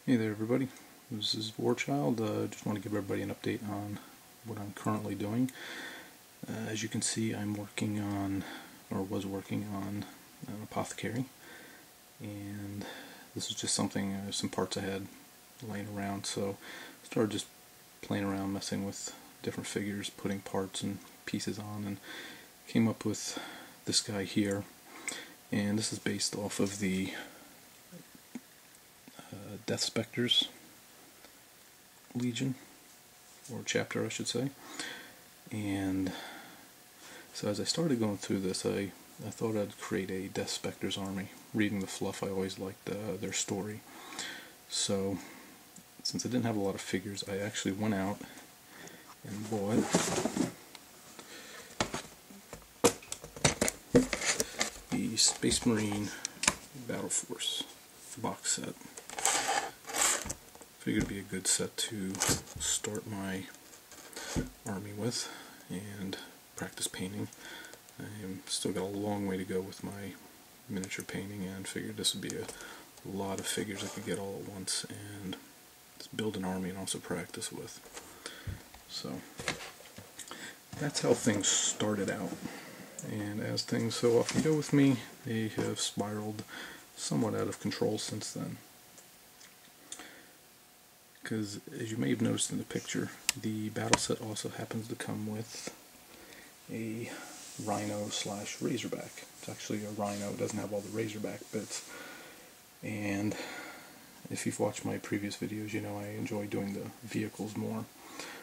Hey there everybody, this is Warchild. Just want to give everybody an update on what I'm currently doing. As you can see, I'm working on, or was working on, an apothecary, and this is just something, some parts I had laying around, so I started just playing around, messing with different figures, putting parts and pieces on, and came up with this guy here, and this is based off of the Death Specters Legion, or chapter I should say. And so as I started going through this, I thought I'd create a Death Specters army. Reading the fluff, I always liked their story. So since I didn't have a lot of figures, I actually went out and bought the Space Marine Battle Force box set. Figured it'd be a good set to start my army with and practice painting. I've still got a long way to go with my miniature painting, and figured this would be a lot of figures I could get all at once and build an army and also practice with. So that's how things started out, and as things so often go with me, they have spiraled somewhat out of control since then. Because, as you may have noticed in the picture, the battle set also happens to come with a Rhino / Razorback. It's actually a Rhino, it doesn't have all the Razorback bits. And if you've watched my previous videos, you know I enjoy doing the vehicles more.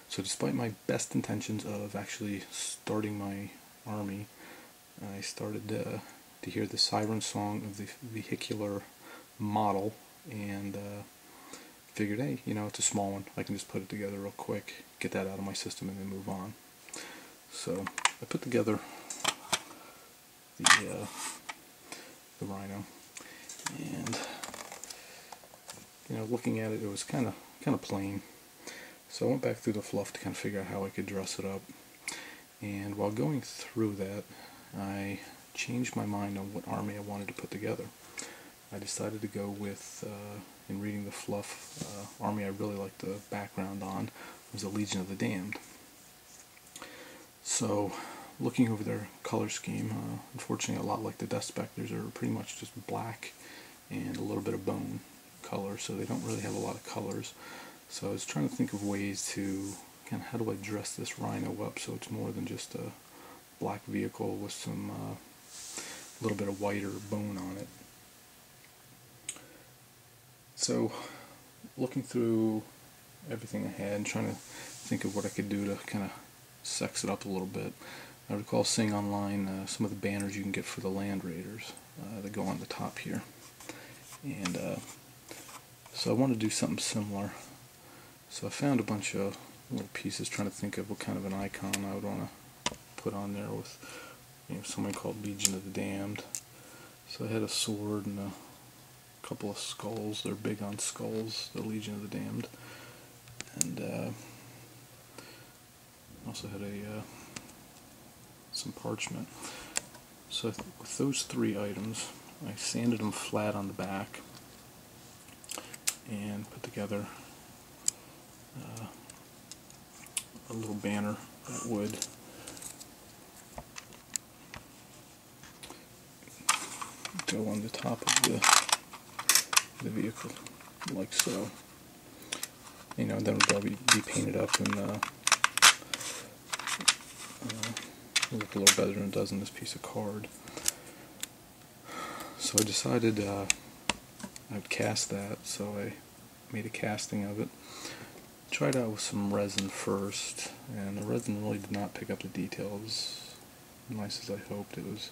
So despite my best intentions of actually starting my army, I started to hear the siren song of the vehicular model, and figured, hey, you know, it's a small one, I can just put it together real quick, get that out of my system, and then move on. So I put together the Rhino, and you know, looking at it, it was kind of plain. So I went back through the fluff to kind of figure out how I could dress it up. And while going through that, I changed my mind on what army I wanted to put together. I decided to go with, in reading the fluff, army I really liked the background on was the Legion of the Damned. So, looking over their color scheme, unfortunately a lot like the Death Specters, are pretty much just black and a little bit of bone color, so they don't really have a lot of colors. So I was trying to think of ways to, kind of, how do I dress this Rhino up so it's more than just a black vehicle with some little bit of white or bone on it. So, looking through everything I had and trying to think of what I could do to kind of sex it up a little bit, I recall seeing online some of the banners you can get for the Land Raiders that go on the top here. And so I wanted to do something similar. So I found a bunch of little pieces trying to think of what kind of an icon I would want to put on there with, you know, something called Legion of the Damned. So I had a sword and a couple of skulls. They're big on skulls, the Legion of the Damned. And also had some parchment. So with those three items, I sanded them flat on the back and put together a little banner that would go on the top of the vehicle, like so. You know, then it would be painted up and look a little better than it does in this piece of card. So I decided I'd cast that, so I made a casting of it. Tried out with some resin first, and the resin really did not pick up the details as nice as I hoped. It was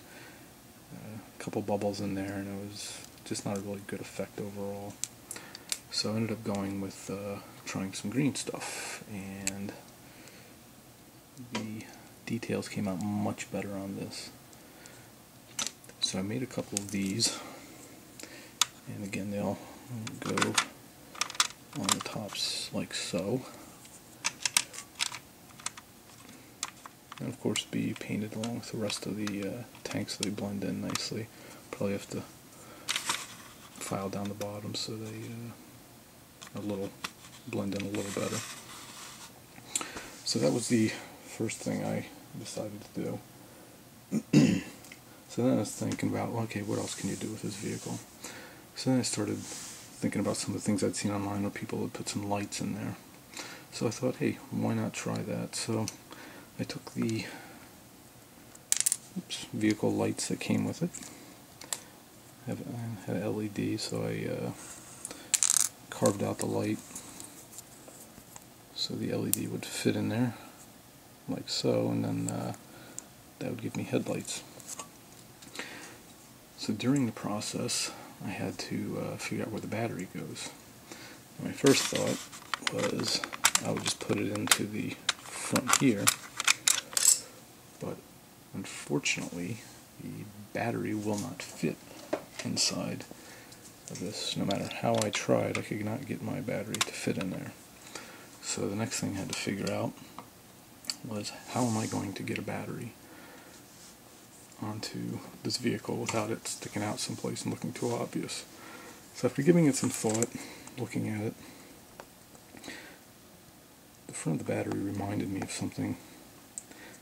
a couple bubbles in there, and it was just not a really good effect overall. So I ended up going with trying some green stuff, and the details came out much better on this. So I made a couple of these, and again they'll go on the tops like so, and of course be painted along with the rest of the tanks so they blend in nicely. Probably have to file down the bottom so they blend in a little better. So that was the first thing I decided to do. So then I was thinking about, okay, what else can you do with this vehicle? So then I started thinking about some of the things I'd seen online where people would put some lights in there. So I thought, hey, why not try that? So I took the vehicle lights that came with it. I had an LED, so I carved out the light so the LED would fit in there, like so, and then that would give me headlights. So during the process, I had to figure out where the battery goes. And my first thought was I would just put it into the front here, but unfortunately the battery will not fit inside of this. No matter how I tried, I could not get my battery to fit in there. So the next thing I had to figure out was, how am I going to get a battery onto this vehicle without it sticking out someplace and looking too obvious? So after giving it some thought, looking at it, the front of the battery reminded me of something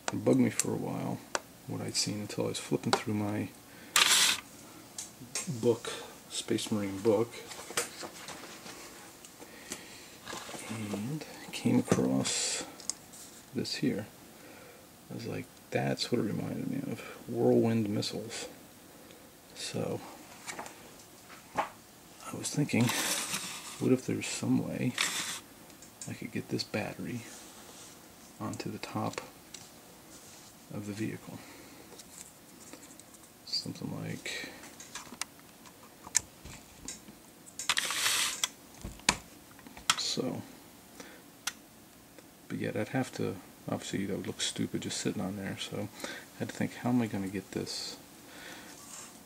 that bugged me for a while, what I'd seen until I was flipping through my book, Space Marine book, and came across this here. I was like, that's what it reminded me of, whirlwind missiles. So I was thinking, what if there's some way I could get this battery onto the top of the vehicle? Something like so. But yet I'd have to, obviously that would look stupid just sitting on there, so I had to think, how am I going to get this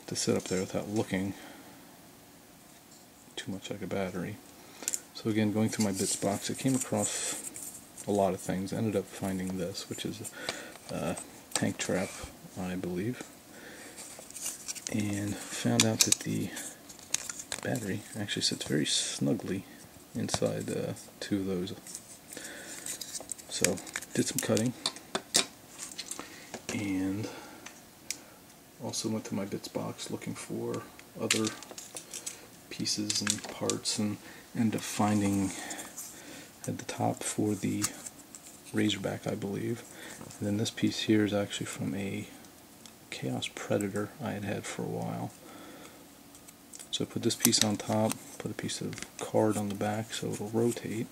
to sit up there without looking too much like a battery? So again, going through my bits box, I came across a lot of things. I ended up finding this, which is a tank trap, I believe, and found out that the battery actually sits very snugly inside two of those. So did some cutting, and also went through my bits box looking for other pieces and parts, and ended up finding at the top for the Razorback, I believe. And then this piece here is actually from a Chaos Predator I had for a while. So I put this piece on top, put a piece of card on the back so it'll rotate,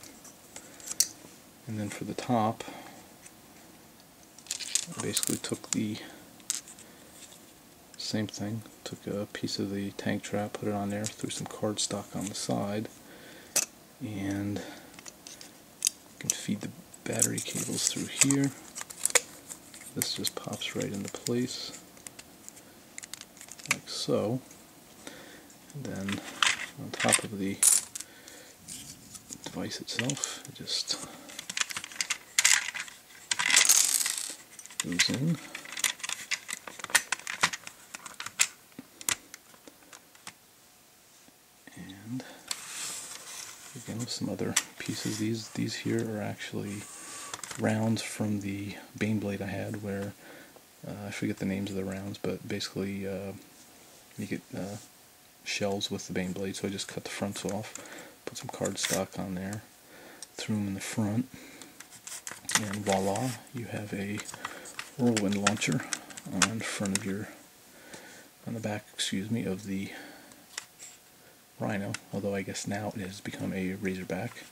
and then for the top I basically took the same thing, took a piece of the tank trap, put it on there, threw some cardstock on the side, and you can feed the battery cables through here. This just pops right into place like so, and then on top of the device itself it just goes in. And again, with some other pieces, these here are actually rounds from the Baneblade I had, where I forget the names of the rounds, but basically you get shells with the Baneblade, so I just cut the fronts off, put some cardstock on there, threw them in the front, and voila, you have a whirlwind launcher on front of your, on the back, excuse me, of the Rhino, although I guess now it has become a Razorback.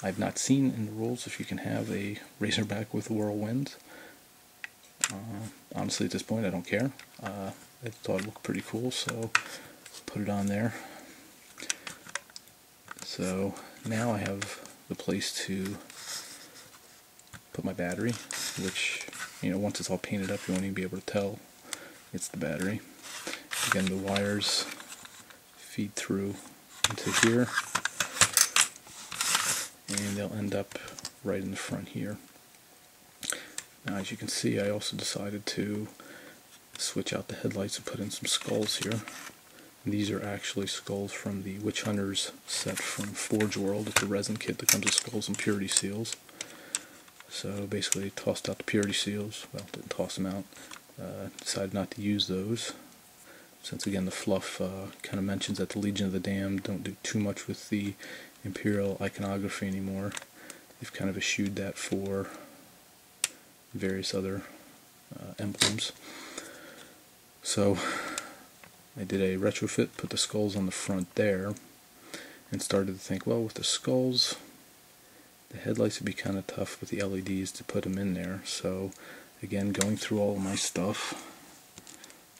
I've not seen in the rules if you can have a Razorback with whirlwind. Honestly, at this point, I don't care. I thought it looked pretty cool, so put it on there. So now I have the place to put my battery, which, you know, once it's all painted up, you won't even be able to tell it's the battery. Again, the wires feed through into here, and they'll end up right in the front here. Now, as you can see, I also decided to switch out the headlights and put in some skulls here. These are actually skulls from the Witch Hunters set from Forge World. It's a resin kit that comes with skulls and purity seals. So basically tossed out the purity seals, well, didn't toss them out, decided not to use those, since again the fluff kind of mentions that the Legion of the Damned don't do too much with the Imperial iconography anymore. They've kind of eschewed that for various other emblems. So I did a retrofit, put the skulls on the front there, and started to think, well, with the skulls, the headlights would be kind of tough with the LEDs to put them in there. So again, going through all of my stuff,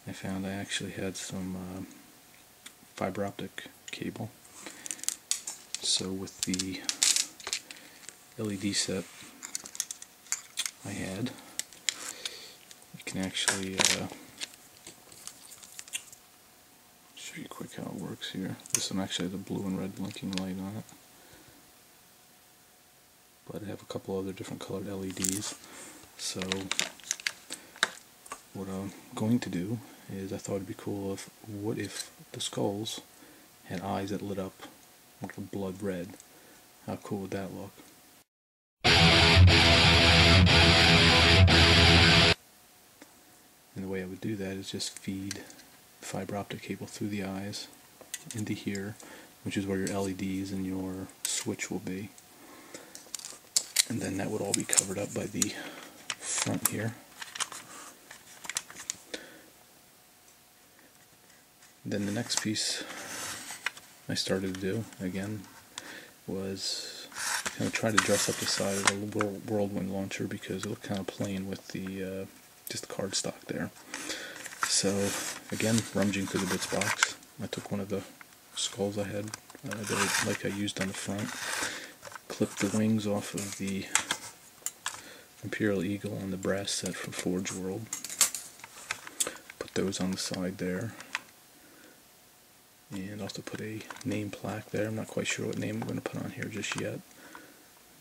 I found I actually had some fiber optic cable. So with the LED set I had, you can actually show you quick how it works here. This one actually has a blue and red blinking light on it, but I have a couple other different colored LEDs. So what I'm going to do is, I thought it'd be cool if, what if the skulls had eyes that lit up like a blood red? How cool would that look? And the way I would do that is just feed fiber optic cable through the eyes into here, which is where your LEDs and your switch will be. And then that would all be covered up by the front here. Then the next piece I started to do, again, was kind of try to dress up the side of the Whirlwind launcher, because it looked kind of plain with the just the card stock there. So again, rummaging through the bits box, I took one of the skulls I had like I used on the front, clipped the wings off of the Imperial Eagle on the brass set from Forge World, put those on the side there, and also put a name plaque there. I'm not quite sure what name I'm going to put on here just yet,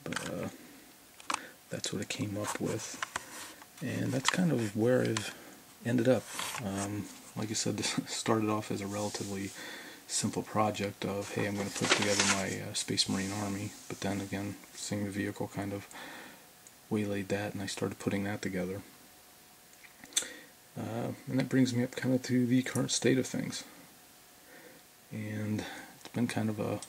but that's what I came up with, and that's kind of where I've ended up. Like I said, this started off as a relatively simple project of, hey, I'm going to put together my Space Marine Army, but then again, seeing the vehicle kind of waylaid that, and I started putting that together. And that brings me up kind of to the current state of things. And it's been kind of a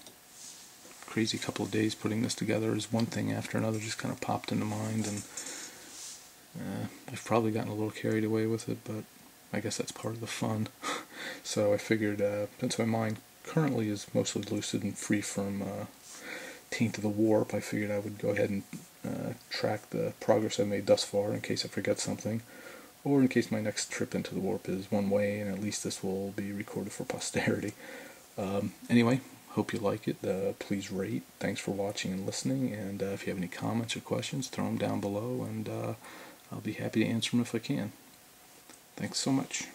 crazy couple of days putting this together, as one thing after another just kind of popped into mind, and I've probably gotten a little carried away with it, but I guess that's part of the fun. So I figured, since my mind currently is mostly lucid and free from taint of the warp, I figured I would go ahead and track the progress I've made thus far in case I forget something, or in case my next trip into the warp is one way, and at least this will be recorded for posterity. Anyway, hope you like it. Please rate. Thanks for watching and listening, and if you have any comments or questions, throw them down below, and I'll be happy to answer them if I can. Thanks so much.